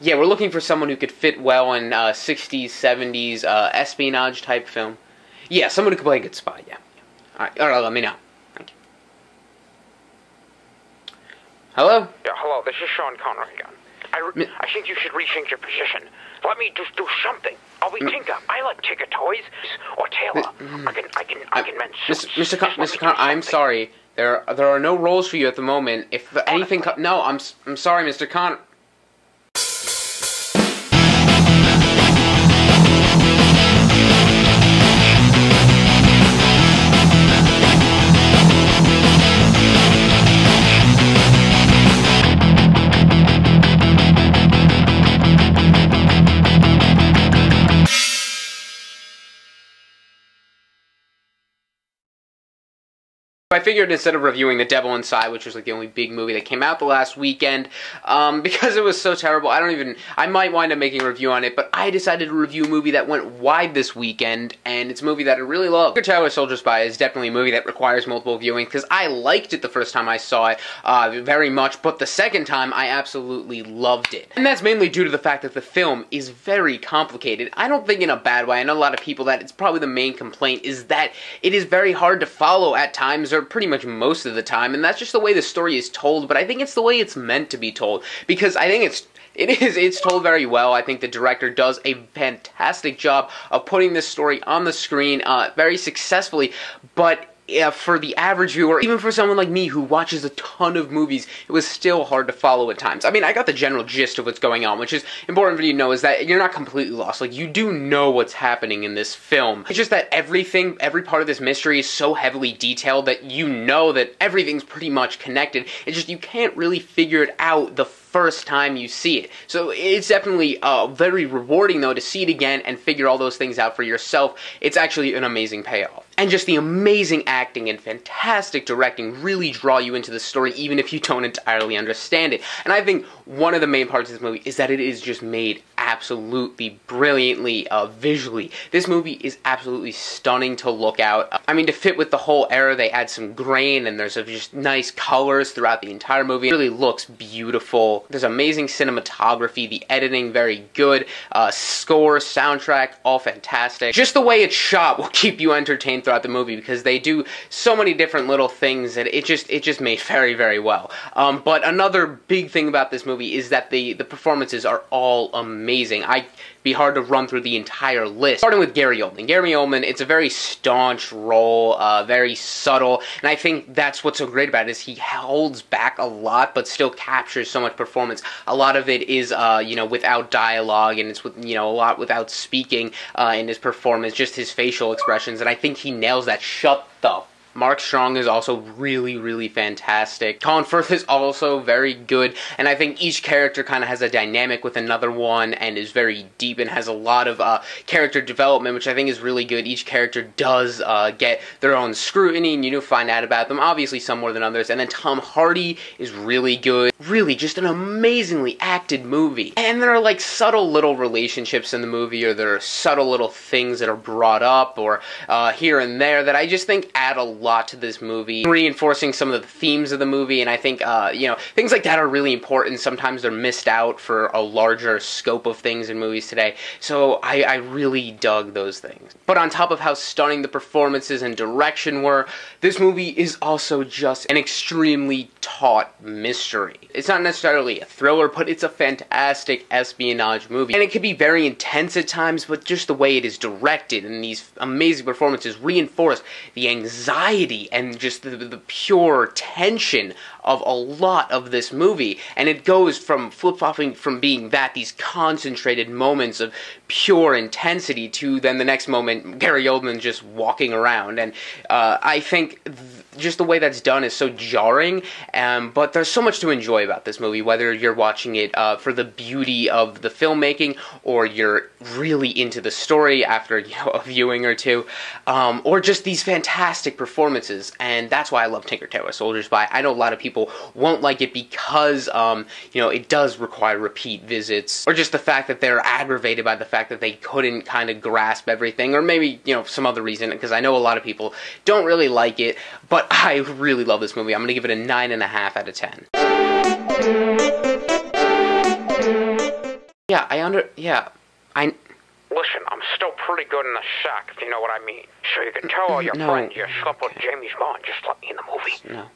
Yeah, we're looking for someone who could fit well in 60s, 70s espionage type film. Yeah, someone who could play a good spy, yeah. Alright, let me know. Thank you. Hello? Yeah, hello, this is Sean Connery again. I think you should rethink your position. Let me just do something. I'll be Tinker. I like Tinker toys. Or Tailor. I can mention... Mr. Connery, I'm sorry. There are no roles for you at the moment. If anything... No, I'm sorry, Mr. Connery. I figured instead of reviewing The Devil Inside, which was like the only big movie that came out the last weekend, because it was so terrible, I might wind up making a review on it, but I decided to review a movie that went wide this weekend, and it's a movie that I really love. Tailor Soldier Spy is definitely a movie that requires multiple viewings, because I liked it the first time I saw it very much, but the second time I absolutely loved it. And that's mainly due to the fact that the film is very complicated. I don't think in a bad way. I know a lot of people that it's probably the main complaint is that it is very hard to follow at times, or pretty much most of the time, and that's just the way the story is told, but I think it's the way it's meant to be told, because I think it's told very well. I think the director does a fantastic job of putting this story on the screen very successfully, but for the average viewer, even for someone like me who watches a ton of movies, it was still hard to follow at times. I mean, I got the general gist of what's going on, which is important for you to know, is that you're not completely lost. Like, you do know what's happening in this film. It's just that every part of this mystery is so heavily detailed that you know that everything's pretty much connected. It's just you can't really figure it out the first time you see it. So it's definitely very rewarding, though, to see it again and figure all those things out for yourself. It's actually an amazing payoff. And just the amazing acting and fantastic directing really draw you into the story, even if you don't entirely understand it. And I think one of the main parts of this movie is that it is just made absolutely brilliantly visually. This movie is absolutely stunning to look at. I mean, to fit with the whole era, they add some grain, and there's just nice colors throughout the entire movie. It really looks beautiful. There's amazing cinematography, the editing very good, score, soundtrack, all fantastic. Just the way it's shot will keep you entertained throughout the movie, because they do so many different little things that it just made very, very well. But another big thing about this movie is that the performances are all amazing. It'd be hard to run through the entire list. Starting with Gary Oldman. Gary Oldman, it's a very staunch role, very subtle, and I think that's what's so great about it, is he holds back a lot, but still captures so much performance. A lot of it is, without dialogue, and it's with, a lot without speaking in his performance, just his facial expressions, and I think he nails that. Shut the Mark Strong is also really, really fantastic. Colin Firth is also very good, and I think each character kind of has a dynamic with another one, and is very deep, and has a lot of character development, which I think is really good. Each character does get their own scrutiny, and you do find out about them, obviously some more than others. And then Tom Hardy is really good. Really, just an amazingly acted movie. And there are like subtle little relationships in the movie, or there are subtle little things that are brought up, or here and there, that I just think add a lot to this movie, reinforcing some of the themes of the movie. And I think things like that are really important. Sometimes they're missed out for a larger scope of things in movies today, so I really dug those things. But on top of how stunning the performances and direction were, this movie is also just an extremely taut mystery. It's not necessarily a thriller, but it's a fantastic espionage movie, and it can be very intense at times, but just the way it is directed and these amazing performances reinforce the anxiety and just the pure tension of a lot of this movie. And it goes from flip-flopping from being these concentrated moments of pure intensity to then the next moment Gary Oldman just walking around. And I think just the way that's done is so jarring, but there's so much to enjoy about this movie, whether you're watching it for the beauty of the filmmaking, or you're really into the story after a viewing or two, or just these fantastic performances. And that's why I love Tailor Soldier Spy. I know a lot of people won't like it because it does require repeat visits, or just the fact that they're aggravated by the fact that they couldn't kind of grasp everything, or maybe some other reason, because I know a lot of people don't really like it. But I really love this movie. I'm going to give it a 9.5 out of 10. Yeah, I... Listen, I'm still pretty good in the sack, if you know what I mean. So you can tell all your friends you slept with Jamie's mom. Just let me in the movie. No.